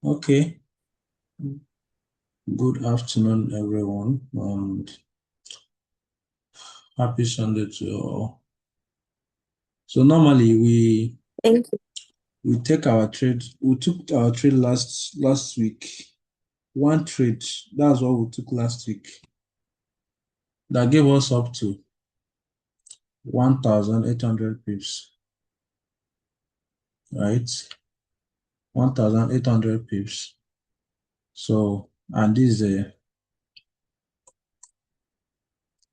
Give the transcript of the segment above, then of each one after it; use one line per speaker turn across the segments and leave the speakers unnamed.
Okay. Good afternoon, everyone, and happy Sunday to you all. So normally
Thank you.
we take our trade. We took our trade last week. One trade. That's what we took last week. That gave us up to 1,800 pips, right? 1,800 pips. So, and this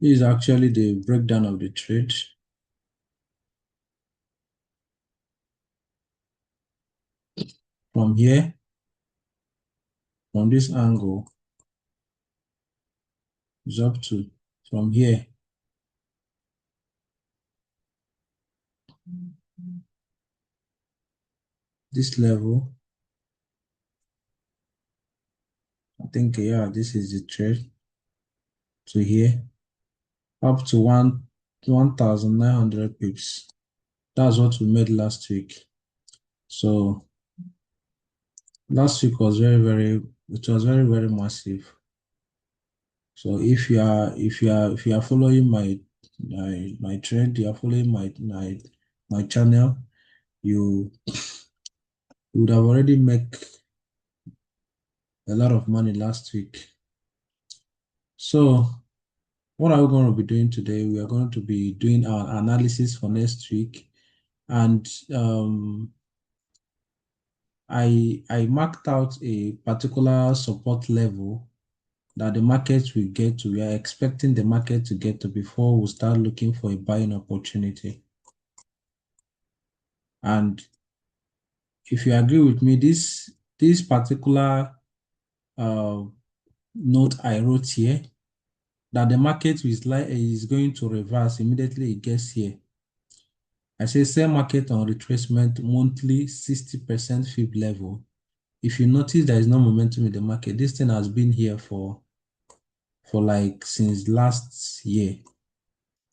is actually the breakdown of the trade. From here, from this angle, is up to from here. This level, I think, yeah, this is the trade to here, up to 1,900 pips. That's what we made last week. So last week was it was very massive. So if you are following my trend, you are following my channel, you would have already make a lot of money last week. So what are we going to be doing today? We are going to be doing our analysis for next week, and I marked out a particular support level that the market will get to. We are expecting the market to get to before we start looking for a buying opportunity. And if you agree with me, this particular uh, note I wrote here, that the market is going to reverse immediately it gets here. I say sell market on retracement monthly 60% fib level. If you notice there is no momentum in the market, this thing has been here for like since last year.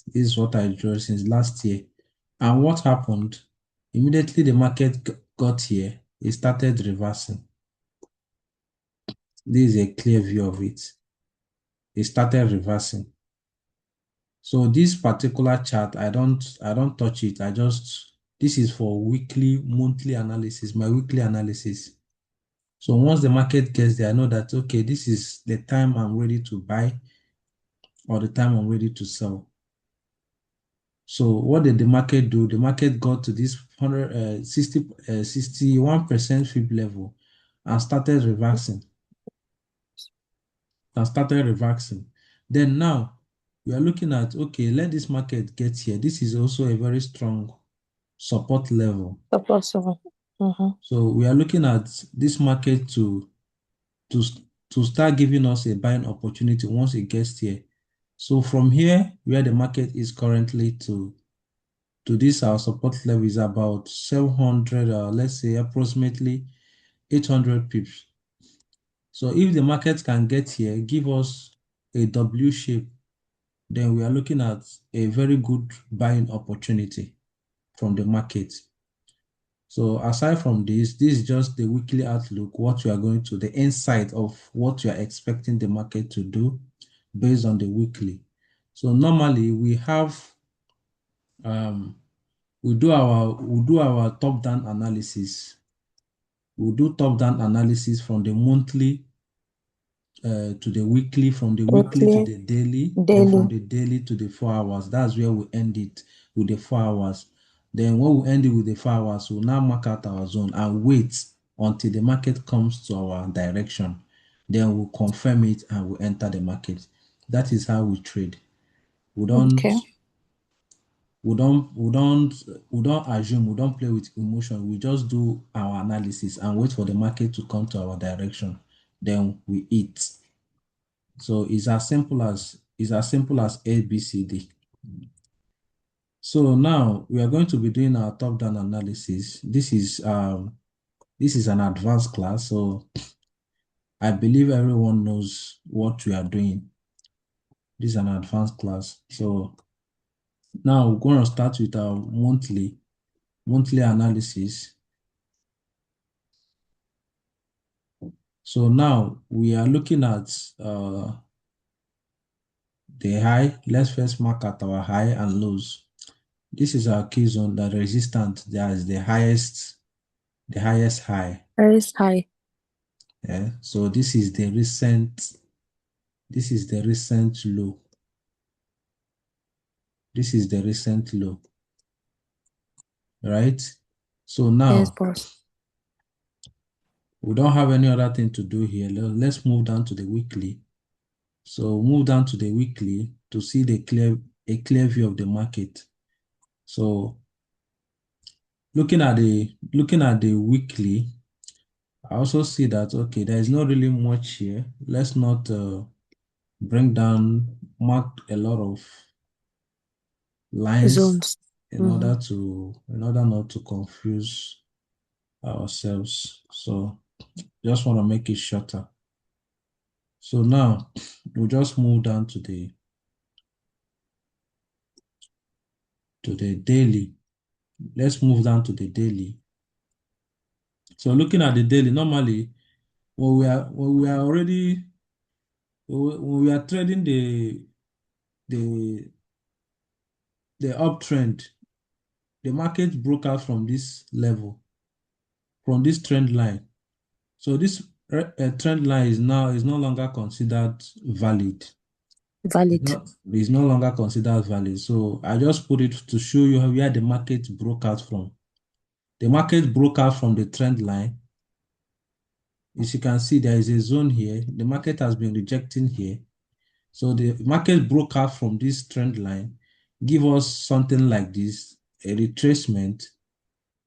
This is what I drew since last year. And what happened? Immediately the market got here, it started reversing. This is a clear view of it. It started reversing. So this particular chart, I don't touch it. This is for weekly, monthly analysis, my weekly analysis. So once the market gets there, I know that, okay, this is the time I'm ready to buy or the time I'm ready to sell. So what did the market do? The market got to this 61% fib level and started reversing. Then now we are looking at, okay, let this market get here. This is also a very strong support level.
Possible.
So we are looking at this market to to start giving us a buying opportunity once it gets here. So from here, where the market is currently to this, our support level is about 700, let's say approximately 800 pips. So if the market can get here, give us a W shape, then we are looking at a very good buying opportunity from the market. So aside from this is just the weekly outlook, what you are going to, the insight of what you are expecting the market to do based on the weekly. So normally we have we do our top-down analysis. We'll do top-down analysis from the monthly to the weekly, from the weekly to
Weekly,
the daily, then from
daily.
the daily to the 4 hours. That's where we end it with the 4 hours. Then when we end it with the 4 hours, we'll now mark out our zone and wait until the market comes to our direction. Then we'll confirm it and we'll enter the market. That is how we trade. We don't
Okay.
we don't we don't we don't assume, we don't play with emotion. We just do our analysis and wait for the market to come to our direction. Then we eat. So it's as simple as ABCD. So now we are going to be doing our top-down analysis. This is an advanced class, so I believe everyone knows what we are doing. This is an advanced class. So now we're going to start with our monthly analysis. So now we are looking at the high. Let's first mark at our high and lows. This is our key zone, the resistance. That is the highest high.
Very high.
Yeah. So this is the recent low. This is the recent low, right? So
Yes,
now
boss.
we don't have any other thing to do here. Let's move down to the weekly. So move down to the weekly to see a clear view of the market. So looking at the weekly, I also see that okay, there is not really much here. Let's not bring down mark a lot of lines
Zones. Mm-hmm.
in order not to confuse ourselves. So just want to make it shorter. So now we'll just move down to the daily. Let's move down to the daily. So looking at the daily, normally when we are already when we are trading the the uptrend, the market broke out from this level, from this trend line. So this trend line is no longer considered valid.
Valid.
It's no longer considered valid. So I just put it to show you where the market broke out from. The market broke out from the trend line. As you can see, there is a zone here. The market has been rejecting here. So the market broke out from this trend line, give us something like this, a retracement,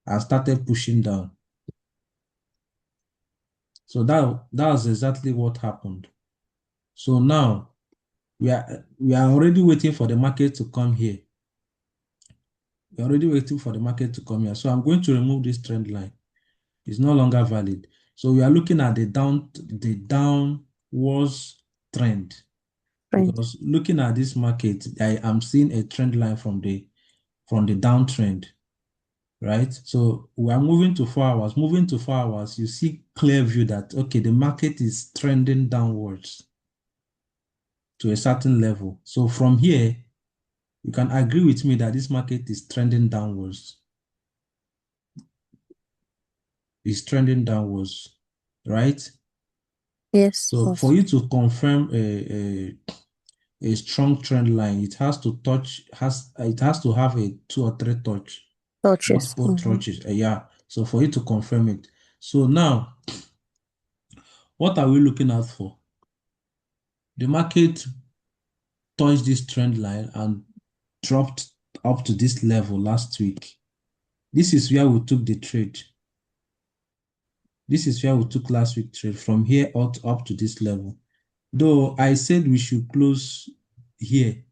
and started pushing down. So that was exactly what happened. So now we are already waiting for the market to come here. We're already waiting for the market to come here. So I'm going to remove this trend line. It's no longer valid. So we are looking at the downwards trend.
Trend.
Because looking at this market, I am seeing a trend line from the downtrend, right? So we are moving to 4 hours. Moving to 4 hours, you see clear view that okay, the market is trending downwards to a certain level. So from here, you can agree with me that this market is trending downwards. It's trending downwards, right?
Yes,
So for
boss.
you to confirm a strong trend line, it has to have a 2 or 3 touch,
Touches.
multiple
Mm-hmm.
touches. Yeah. So for you to confirm it. So now, what are we looking out for? The market touched this trend line and dropped up to this level last week. This is where we took the trade. This is where we took last week trade from here up to this level. Though I said we should close here,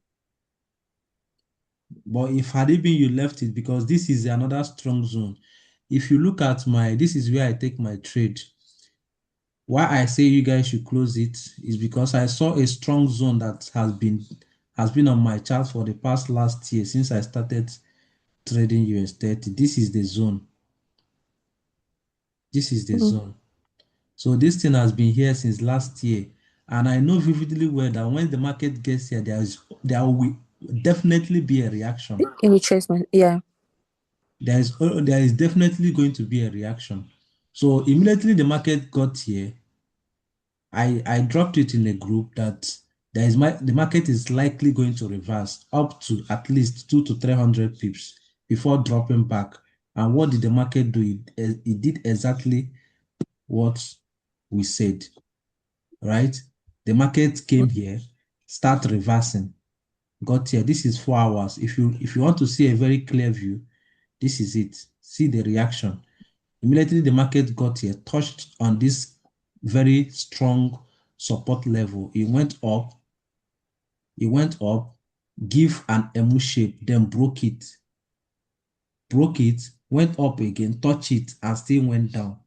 but if had it been you left it because this is another strong zone. If you look at this is where I take my trade. Why I say you guys should close it is because I saw a strong zone that has been on my chart for the past last year since I started trading US30. This is the zone. This is the
Mm-hmm.
zone. So this thing has been here since last year. And I know vividly well that when the market gets here, there will definitely be a reaction.
In retracement. Yeah.
There is definitely going to be a reaction. So immediately the market got here, I dropped it in a group that the market is likely going to reverse up to at least 200 to 300 pips before dropping back. And what did the market do? It did exactly what we said, right? The market came here, start reversing, got here. This is 4 hours. If you want to see a very clear view, this is it. See the reaction. Immediately the market got here, touched on this very strong support level. It went up, give an emu shape, then broke it, went up again, touched it, and still went down.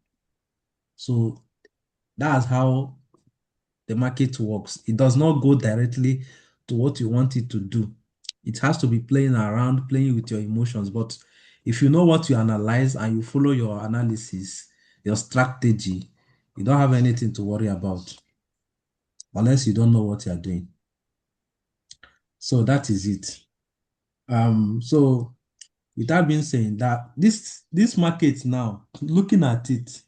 So that's how the market works. It does not go directly to what you want it to do. It has to be playing around, playing with your emotions. But if you know what you analyze and you follow your analysis, your strategy, You don't have anything to worry about unless you don't know what you're doing. So that is it. So with that being said, that this market now, looking at it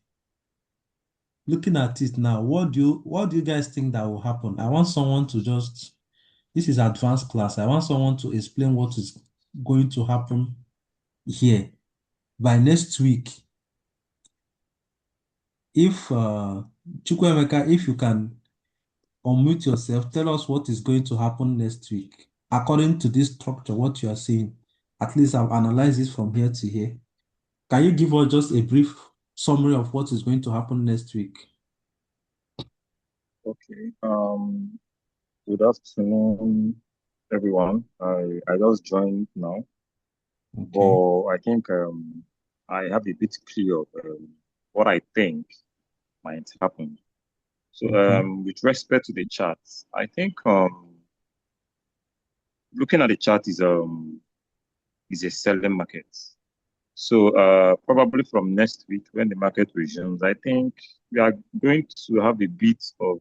now, what do you guys think that will happen? I want someone to just this is advanced class. I want someone to explain what is going to happen here by next week. If Chukwemeka, if you can unmute yourself, tell us what is going to happen next week. According to this structure, what you are saying, at least I've analyzed this from here to here. Can you give us just a brief summary of what is going to happen next week?
Okay. Good afternoon, everyone. I just joined now,
Okay.
but I think I have a bit clear of what I think might happen. So,
Okay.
with respect to the charts, I think looking at the chart is a selling market. So, probably from next week when the market resumes, I think we are going to have a bit of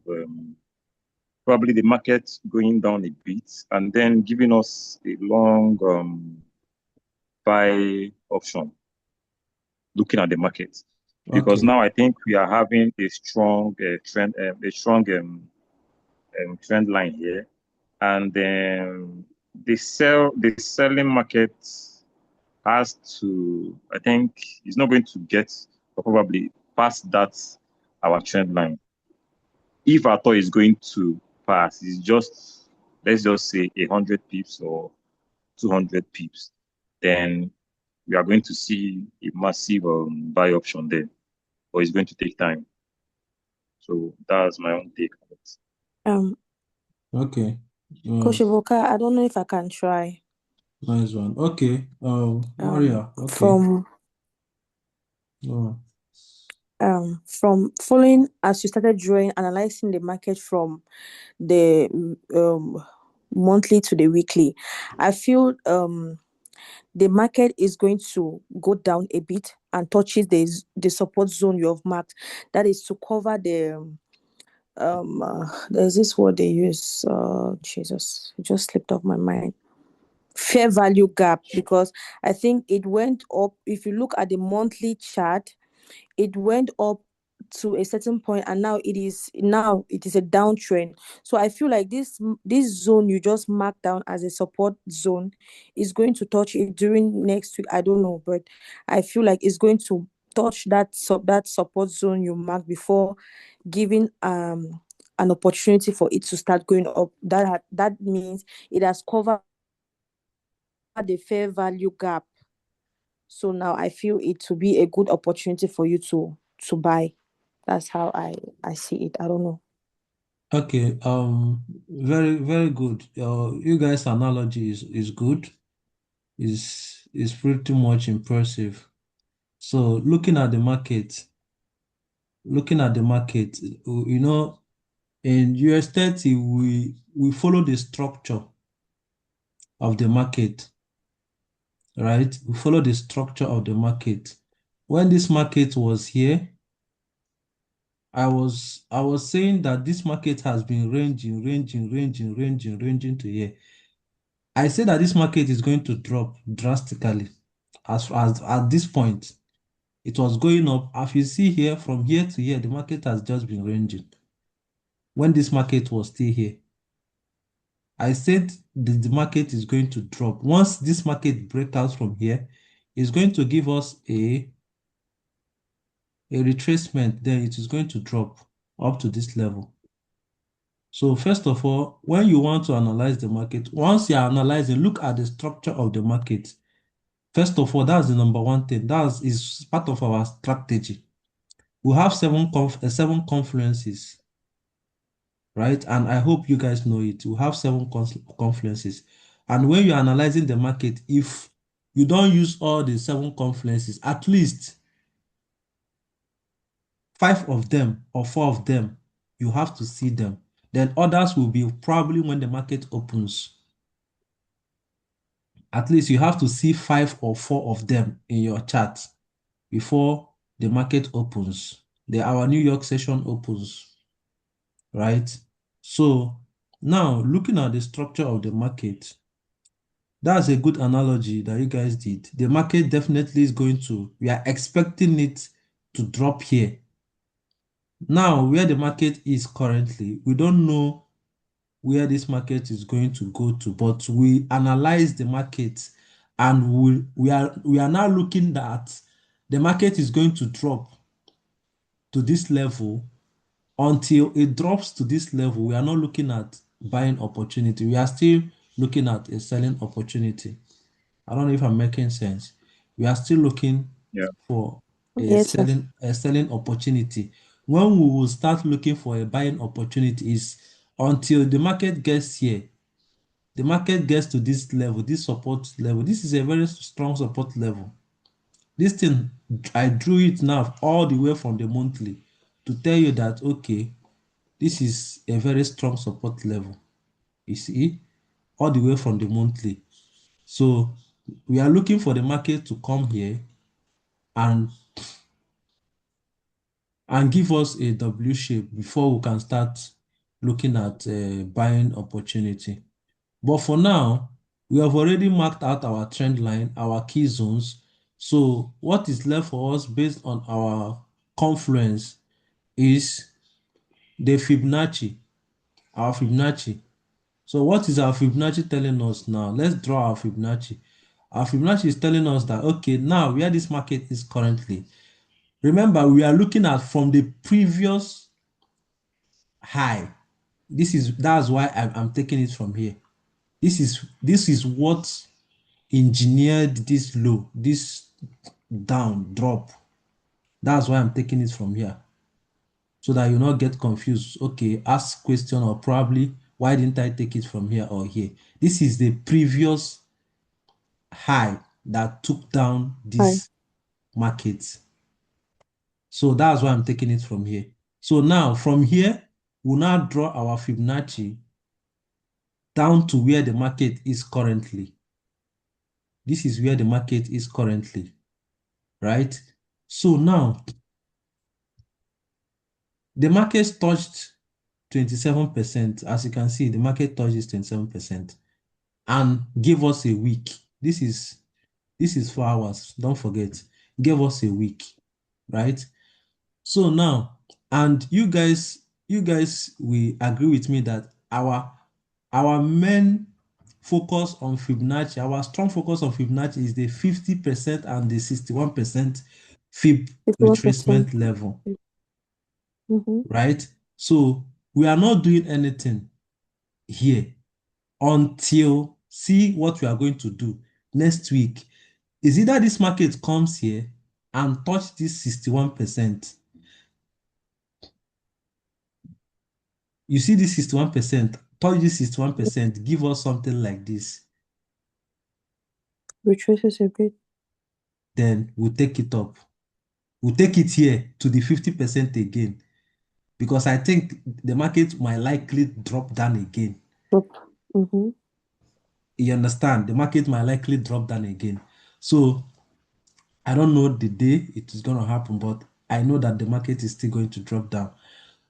probably the market going down a bit and then giving us a long buy option looking at the market. Because
Okay.
now I think we are having a strong trend line here, and the selling market has to, I think, is not going to get or probably past that our trend line. If at all is going to pass, it's just, let's just say 100 pips or 200 pips, then we are going to see a massive buy option there, but it's going to take time. So that's my own take on it.
Um,
Okay.
Coach Ibuka, I don't know if I can try.
Nice one. Okay. Maria. Okay.
From
Oh,
from following as you started drawing, analyzing the market from the monthly to the weekly, I feel the market is going to go down a bit and touches the support zone you have marked. That is to cover the there's this word they use. Jesus, it just slipped off my mind. Fair value gap, because I think it went up. If you look at the monthly chart, it went up to a certain point, and now it is a downtrend. So I feel like this zone you just marked down as a support zone is going to touch it during next week. I don't know, but I feel like it's going to touch that support zone you marked before giving an opportunity for it to start going up. That means it has covered the fair value gap. So now I feel it to be a good opportunity for you to buy. That's how I see it. I don't know.
okay. Very, very good. You guys' analogy is good. Is pretty much impressive. So looking at the market, in US30, we follow the structure of the market, right? We follow the structure of the market. When this market was here, I was saying that this market has been ranging to here. I say that this market is going to drop drastically. As at this point, it was going up. As you see here, from here to here, the market has just been ranging. When this market was still here, I said the market is going to drop. Once this market breaks out from here, it's going to give us a retracement, then it is going to drop up to this level. So first of all, when you want to analyze the market, once you are analyzing, look at the structure of the market. First of all, that's the number one thing. That is part of our strategy. We have seven confluences, right? And I hope you guys know it. We have seven confluences. And when you're analyzing the market, if you don't use all the seven confluences, at least five of them or four of them, you have to see them. Then others will be probably when the market opens. At least you have to see five or four of them in your chart before the market opens. our New York session opens, right? So now looking at the structure of the market, that's a good analogy that you guys did. The market definitely is going to, we are expecting it to drop here. Now, where the market is currently, we don't know where this market is going to go to, but we analyze the market and we are now looking at the market is going to drop to this level. Until it drops to this level, we are not looking at buying opportunity. We are still looking at a selling opportunity. I don't know if I'm making sense. We are still looking
Yeah.
for
Yes, sir.
a selling opportunity. When we will start looking for a buying opportunity is until the market gets here. The market gets to this level, this support level. This is a very strong support level. This thing, I drew it now all the way from the monthly to tell you that, okay, this is a very strong support level. You see, all the way from the monthly. So we are looking for the market to come here and give us a W shape before we can start looking at buying opportunity. But for now, we have already marked out our trend line, our key zones. So what is left for us based on our confluence is the Fibonacci, our Fibonacci. So what is our Fibonacci telling us now? Let's draw our Fibonacci. Our Fibonacci is telling us that, okay, now where this market is currently, remember we are looking at from the previous high. That's why I'm taking it from here. This is what engineered this low, this down drop. That's why I'm taking it from here. So that you not get confused. Okay, ask question or probably why didn't I take it from here or here? This is the previous high that took down
Hi.
this market. So that's why I'm taking it from here. So now from here, we'll now draw our Fibonacci down to where the market is currently. This is where the market is currently, right? So now the market touched 27%. As you can see, the market touches 27% and give us a week. This is 4 hours. Don't forget, give us a week, right? So now, and you guys will agree with me that our main focus on Fibonacci, our strong focus on Fibonacci is the 50% and the 61% Fib
51%.
retracement level,
Mm-hmm.
right? So we are not doing anything here until see what we are going to do next week. Is either this market comes here and touch this 61%. You see this 61%, touch this 61%, give us something like this.
Retraces a bit.
Then we'll take it up. We'll take it here to the 50% again. Because I think the market might likely drop down again.
Drop. Mm-hmm.
You understand? The market might likely drop down again. So I don't know the day it is going to happen, but I know that the market is still going to drop down.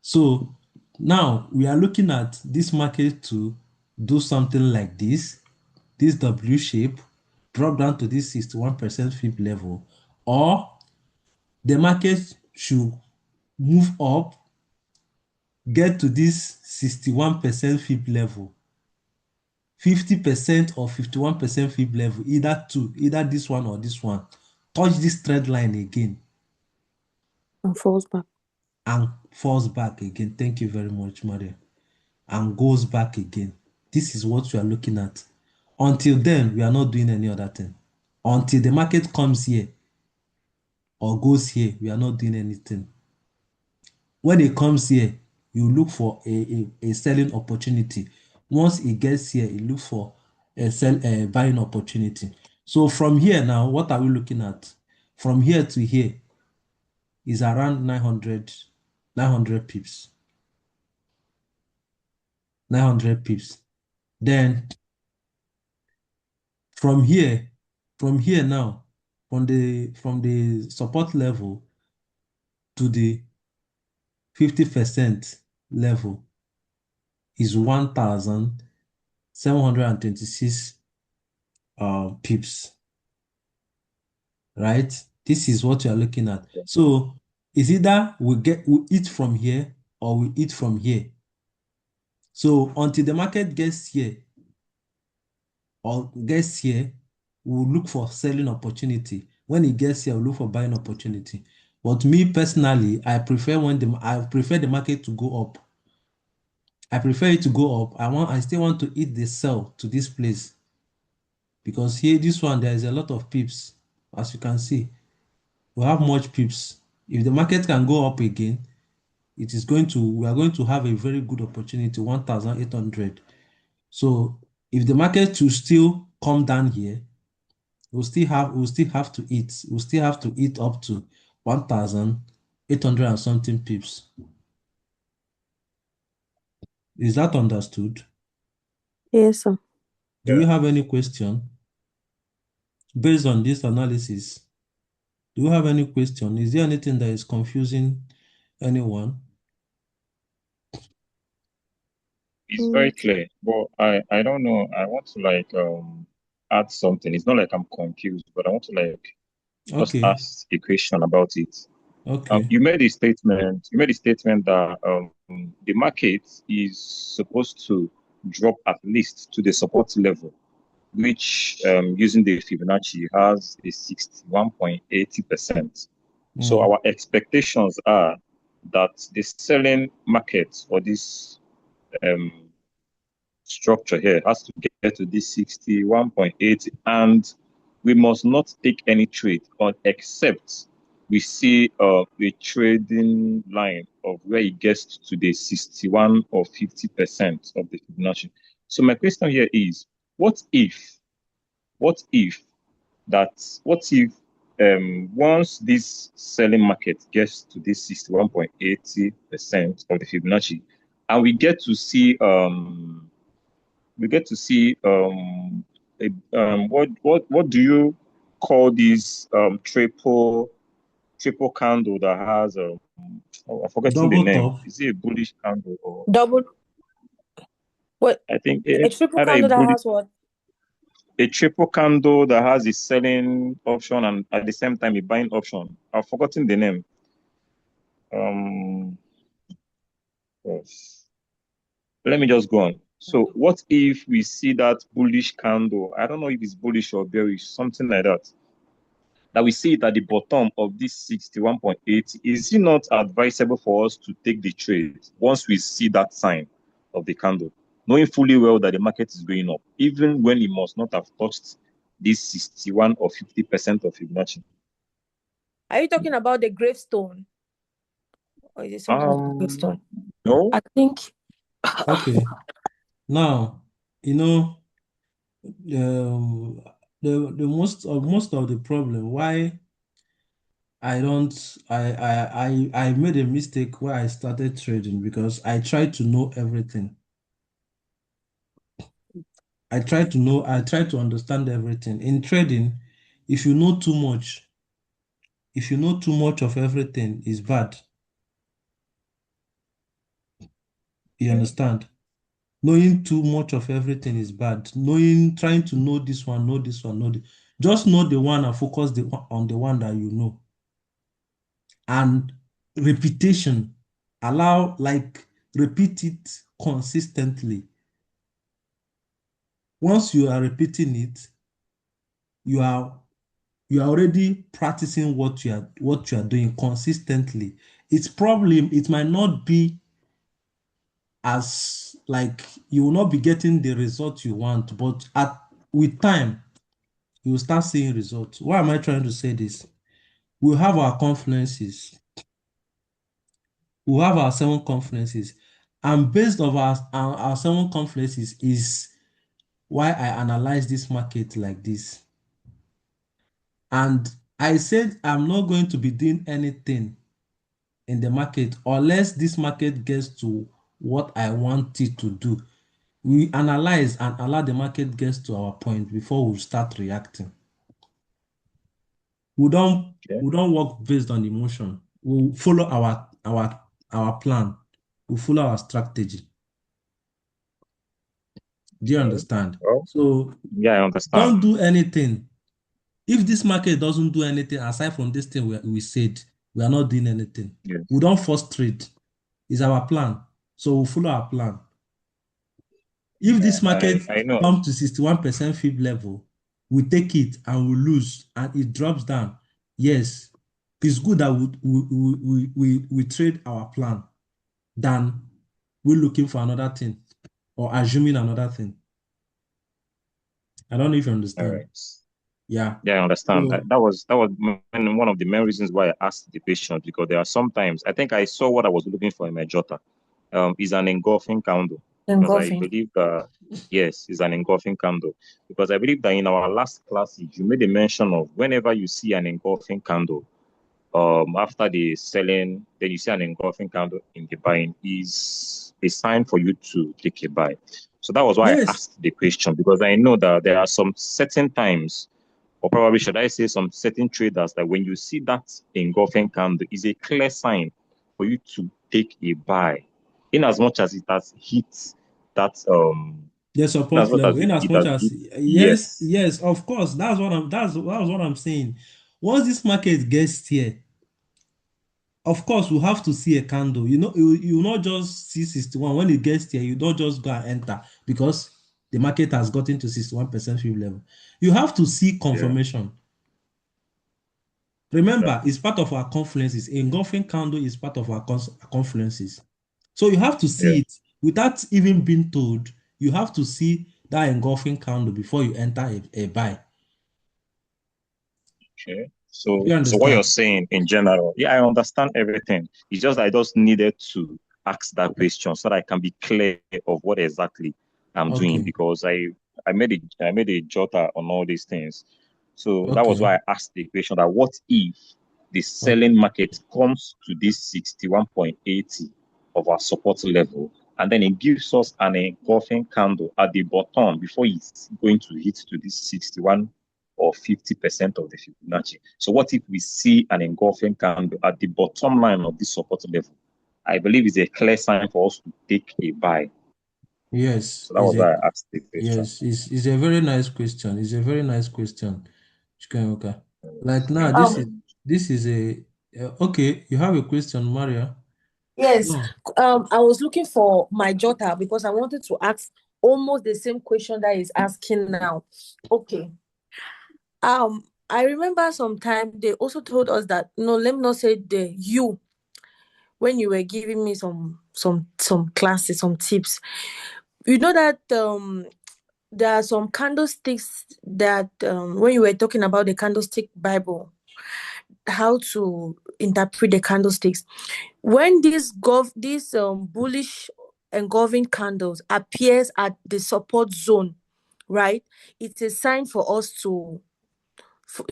So now we are looking at this market to do something like this W shape, drop down to this 61% fib level, or the market should move up, get to this 61% fib level, 50% or 51% fib level, either this one or this one, touch this trend line again
And falls back.
and falls back again. Thank you very much, Maria. And goes back again. This is what we are looking at. Until then, we are not doing any other thing. Until the market comes here or goes here, we are not doing anything. When it comes here, you look for a selling opportunity. Once it gets here, you look for a buying opportunity. So from here now, what are we looking at? From here to here is around 900 pips. 900 pips. Then from here, now, from the support level to the 50% level is 1,726 pips, right? This is what you are looking at.
Okay.
So it's either we eat from here or we eat from here. So until the market gets here we'll look for selling opportunity. When it gets here, we'll look for buying opportunity. But me personally, I prefer the market to go up. I prefer it to go up. I still want to eat the sell to this place because here, this one, there is a lot of pips. As you can see, we have much pips. If the market can go up again, we are going to have a very good opportunity, 1,800. So if the market will still come down here, we'll still have to eat. We'll still have to eat up to 1,800 and something pips. Is that understood?
Yes, sir.
Do
Yeah.
you have any question based on this analysis? Do you have any question? Is there anything that is confusing anyone?
It's very
Mm.
clear, but I don't know. I want to like add something. It's not like I'm confused, but I want to like just
Okay,
ask a question about it.
okay.
You made a statement. You made a statement that the market is supposed to drop at least to the support level, which using the Fibonacci has a 61.80%. So
Mm,
our expectations are that the selling market for this um, structure here has to get to this 61.8, and we must not take any trade on except we see a trading line of where it gets to the 61 or 50% of the Fibonacci. So my question here is, what if what if what if once this selling market gets to this 61.80% of the Fibonacci, and we get to see what do you call this triple candle that has I'm forgetting the
double
name.
top.
Is it a bullish candle or
Double. What?
I think
A
it's
triple
either a
candle that
bullish
has what?
a triple candle that has a selling option and at the same time a buying option. I've forgotten the name. Um, yes. Let me just go on. So, what if we see that bullish candle? I don't know if it's bullish or bearish, something like that. That we see it at the bottom of this 61.8. Is it not advisable for us to take the trade once we see that sign of the candle, knowing fully well that the market is going up, even when it must not have touched this 61 or 50% of Fibonacci?
Are you talking about the gravestone? Or is it something like a
Um,
gravestone?
no.
I think.
Okay. Now, you know, um, most of the problem why I don't I made a mistake where I started trading because I tried to know everything. I tried to understand everything. In trading, if you know too much, if you know too much of everything, is bad. You
Okay.
understand? Knowing too much of everything is bad. Trying to know this one, know this one, just know the one and focus on the one that you know. And repetition, repeat it consistently. Once you are repeating it, you are you are already practicing what you are doing consistently. It might not be as like you will not be getting the result you want, but at with time you will start seeing results. Why am I trying to say this? We have our conferences, we have our 7 conferences, and based on our 7 conferences is why I analyze this market like this. And I said I'm not going to be doing anything in the market unless this market gets to what I want it to do. We analyze and allow the market gets to our point before we start reacting. We don't
Okay.
we don't work based on emotion. We follow our plan. We follow our strategy. Do you
Okay.
understand?
Well,
So
yeah, I understand.
don't do anything. If this market doesn't do anything aside from this thing we said, we are not doing anything.
Yes.
We don't force trade. It's our plan. So we follow our plan. If
Yeah,
this market
I know.
comes to 61% fib level, we take it and we lose and it drops down. Yes, it's good that we trade our plan than we're looking for another thing or assuming another thing. I don't know if you
All
understand.
right.
Yeah.
Yeah, I understand.
So,
That was one of the main reasons why I asked the question, because there are sometimes I think I saw what I was looking for in my Jota. Is an engulfing candle, because I
Engulfing.
believe that yes, is an engulfing candle, because I believe that in our last class you made a mention of whenever you see an engulfing candle, after the selling, then you see an engulfing candle in the buying, is a sign for you to take a buy. So that was why I
yes,
asked the question, because I know that there are some certain times, or probably should I say some certain traders, that when you see that engulfing candle is a clear sign for you to take a buy, in as much as it has hit that
the
in as
support
much
level,
as
in as
it
much
has
as
hit,
yes,
yes,
yes, of course, that's what I'm saying. Once this market gets here, of course, we have to see a candle. You not just see 61. When it gets here, you don't just go and enter because the market has gotten to 61% fib level. You have to see
yeah,
confirmation. Remember,
exactly,
it's part of our confluences. Engulfing candle is part of our confluences. So you have to
yeah.
see it without even being told. You have to see that engulfing candle before you enter a buy.
Okay.
Do you
So what you're
understand?
saying in general, yeah, I understand everything. It's just I just needed to ask that question so that I can be clear of what exactly I'm doing,
Okay.
because I made a jotter on all these things. So that was
Okay.
why I asked the question that what if the
Okay.
selling market comes to this 61.80 of our support level, and then it gives us an engulfing candle at the bottom before it's going to hit to this 61 or 50% of the Fibonacci. So what if we see an engulfing candle at the bottom line of this support level? I believe it's a clear sign for us to take a buy.
Yes,
So that was why I asked the question.
it's a very nice question. It's a very nice question. Chukwuemeka. Like now,
Thank you very
Um,
much.
this is a okay. You have a question, Maria?
yes.
No.
I was looking for my daughter because I wanted to ask almost the same question that he's asking now. Okay. I remember sometime they also told us that no, let me not say the you when you were giving me some classes, some tips. You know that there are some candlesticks that when you were talking about the candlestick Bible, how to interpret the candlesticks. When these bullish engulfing candles appears at the support zone, right? It's a sign for us to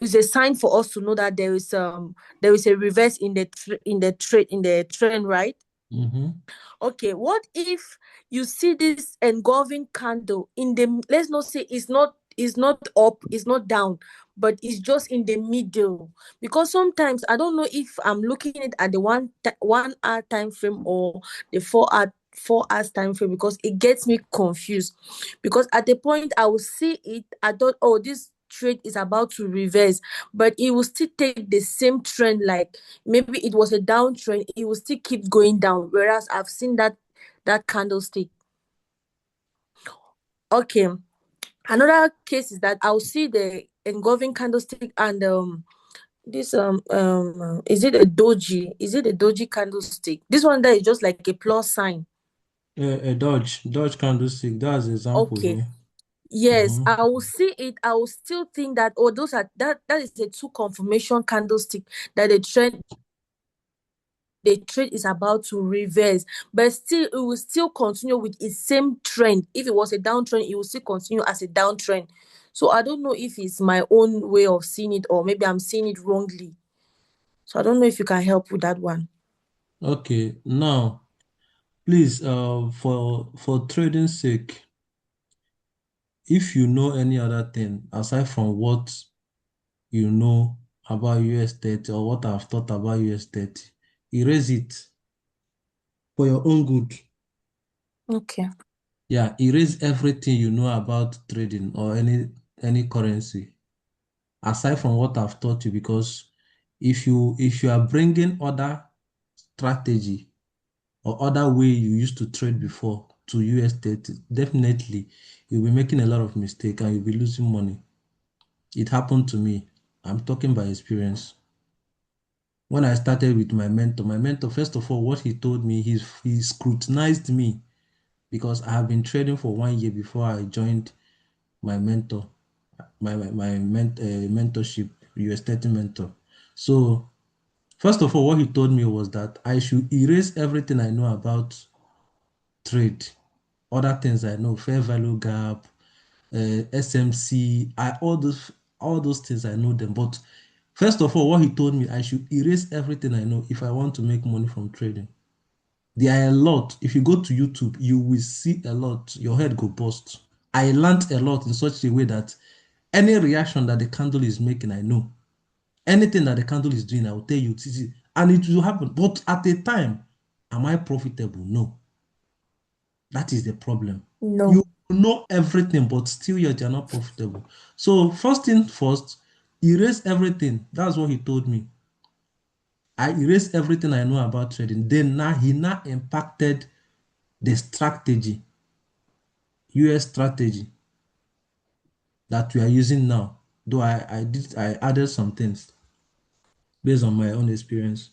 it's a sign for us to know that there is a reverse in the trend, right?
Mm-hmm.
Okay, what if you see this engulfing candle in the, let's not say it's not up, it's not down, but it's just in the middle? Because sometimes I don't know if I'm looking at the 1 hour time frame or the 4 hours time frame, because it gets me confused. Because at the point I will see it, I thought, oh, this trade is about to reverse, but it will still take the same trend. Like maybe it was a downtrend, it will still keep going down, whereas I've seen that candlestick. Okay, another case is that I'll see the engulfing candlestick and this is it a doji candlestick, this one there is just like a plus sign.
A Dodge candlestick. That's the example
Okay,
here.
yes,
Mm-hmm.
I will see it, I will still think that, oh, those are that is a two confirmation candlestick, that the trend is about to reverse, but still it will still continue with its same trend. If it was a downtrend, it will still continue as a downtrend. So I don't know if it's my own way of seeing it, or maybe I'm seeing it wrongly. So I don't know if you can help with that one.
Okay. Now, please, for trading sake, if you know any other thing aside from what you know about US 30 or what I've thought about US 30, erase it. for your own good.
Okay.
Yeah, erase everything you know about trading or any currency aside from what I've taught you, because if you are bringing other strategy or other way you used to trade before to US30, definitely you'll be making a lot of mistake and you'll be losing money. It happened to me. I'm talking by experience. When I started with my mentor, first of all, what he told me, he scrutinized me because I have been trading for 1 year before I joined my mentor, my mentorship, US30 mentor. So first of all, what he told me was that I should erase everything I know about trade, other things I know, fair value gap, SMC, all those things I know them. But first of all, what he told me, I should erase everything I know if I want to make money from trading. There are a lot. If you go to YouTube, you will see a lot. Your head go bust. I learned a lot in such a way that any reaction that the candle is making, I know. Anything that the candle is doing, I will tell you. And it will happen. But at the time, am I profitable? No. That is the problem.
No.
You know everything, but still you're not profitable. So first thing first, erase everything. That's what he told me. I erased everything I know about trading. Then now he now impacted the strategy, US strategy that we are using now. Though I added some things based on my own experience.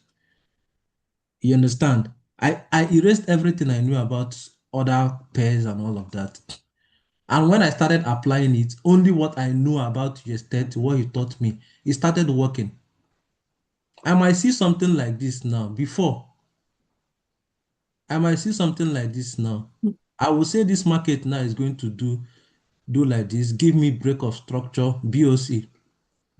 You understand? I erased everything I knew about other pairs and all of that. And when I started applying it, only what I knew about US30, what he taught me, it started working. I might see something like this now. Before, I might see something like this now. I will say this market now is going to do like this. Give me break of structure, BOC.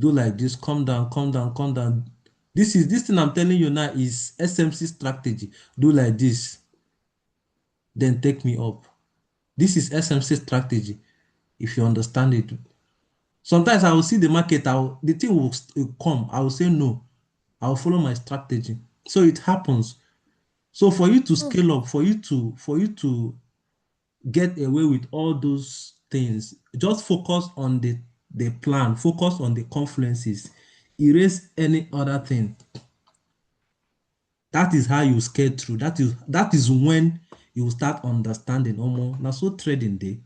Do like this, come down, come down, come down. This thing I'm telling you now is SMC strategy. Do like this, then take me up. This is SMC strategy. If you understand it, sometimes I will see the market, the thing will come. I will say no. I will follow my strategy. So it happens. So for you to scale up, for you to get away with all those things, just focus on the plan, focus on the confluences, erase any other thing. That is how you scale through. That is when you will start understanding. Now so trading day,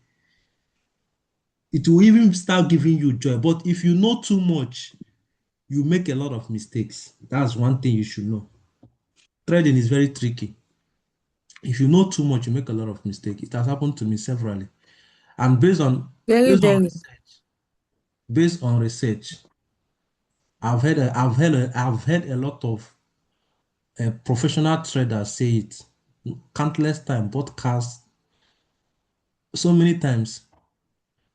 it will even start giving you joy. But if you know too much, you make a lot of mistakes. That's one thing you should know. Trading is very tricky. If you know too much, you make a lot of mistakes. It has happened to me severally. And based on
Very,
based on
very.
research, based on research, I've heard a lot of professional traders say it countless times, podcasts, so many times.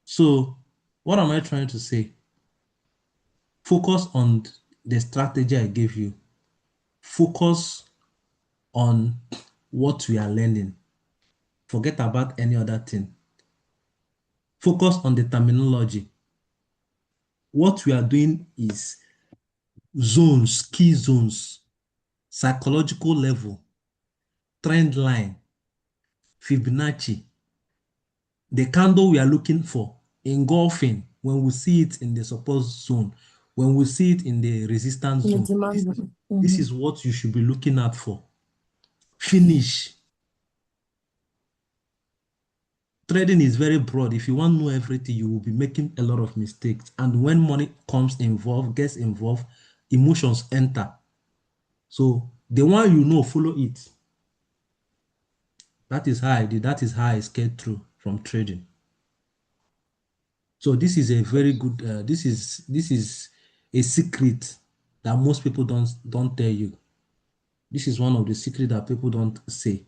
So, what am I trying to say? Focus on the strategy I gave you. Focus on what we are learning. Forget about any other thing. Focus on the terminology. What we are doing is zones, key zones, psychological level, trend line, Fibonacci, the candle we are looking for, engulfing when we see it in the support zone, when we see it in the resistance
The
zone.
demand.
This
Mhm.
is what you should be looking at for. Finish. Trading is very broad. If you want to know everything, you will be making a lot of mistakes. And when money gets involved, emotions enter. So the one you know, follow it. That is how I did. That is how I scaled through from trading. So this is a very good. This is a secret that most people don't tell you. This is one of the secrets that people don't say.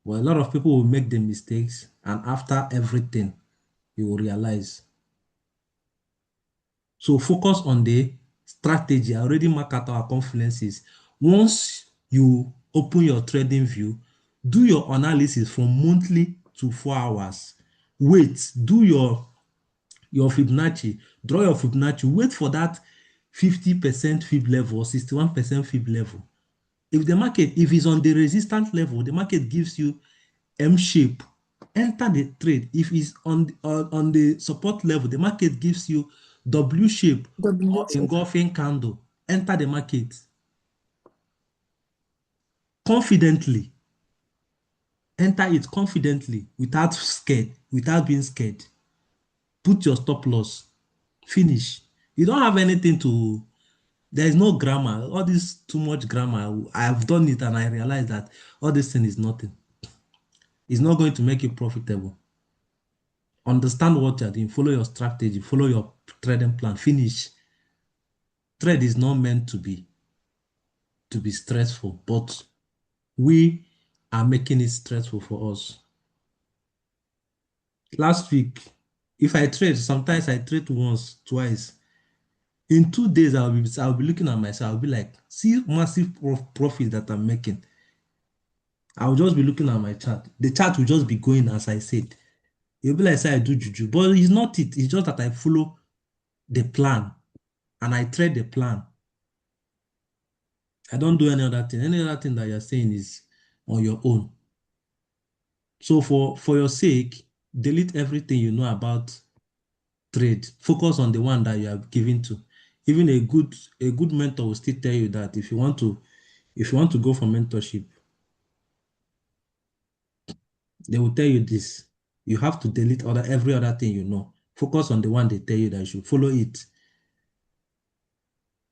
But a lot of people will make the mistakes, and after everything, you will realize. So focus on the strategy. I already marked out our confluences. Once you open your trading view, do your analysis from monthly to 4 hours. Wait, do your Fibonacci, draw your Fibonacci, wait for that 50% Fib level or 61% Fib level. If the market, if it's on the resistance level, the market gives you M shape, enter the trade. If it's on the support level, the market gives you W shape
W
or engulfing candle, enter the market confidently. Enter it confidently without scared, without being scared. Put your stop loss. Finish. You don't have anything to. There is no grammar. All this too much grammar. I have done it and I realize that all this thing is nothing. It's not going to make you profitable. Understand what you're doing. Follow your strategy. Follow your trading plan. Finish. Trade is not meant to be stressful, but we are making it stressful for us. Last week, if I trade, sometimes I trade once, twice. In 2 days, I'll be looking at myself. I'll be like, see massive profit that I'm making. I'll just be looking at my chart. The chart will just be going as I said. It'll be like say I do juju, but it's not it. It's just that I follow the plan and I trade the plan. I don't do any other thing. Any other thing that you're saying is on your own. So for your sake, delete everything you know about trade. Focus on the one that you are given to. Even a good mentor will still tell you that if you want to go for mentorship, they will tell you this. You have to delete every other thing you know. Focus on the one they tell you that you should follow it.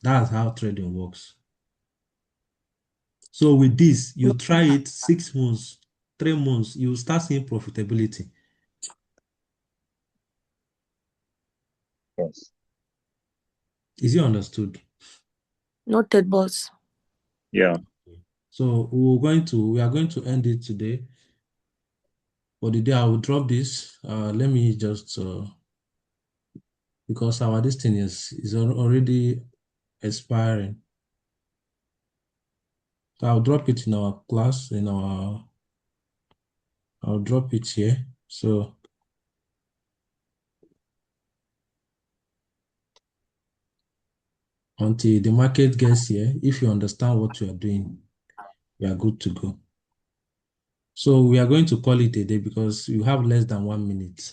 That's how trading works. So with this, you try it 6 months, 3 months, you start seeing profitability.
Yes.
Is it understood?
Noted, boss.
Yeah.
So we are going to end it today. For the day, I will drop this. Let me just because this thing is already expiring. So I'll drop it in our class, I'll drop it here. So until the market gets here, if you understand what you are doing, you are good to go. So we are going to call it a day because you have less than 1 minute.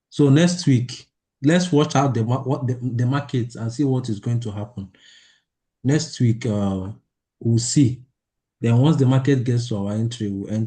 So next week, let's watch out the market and see what is going to happen. Next week, we'll see. Then once the market gets to our entry, we'll enter.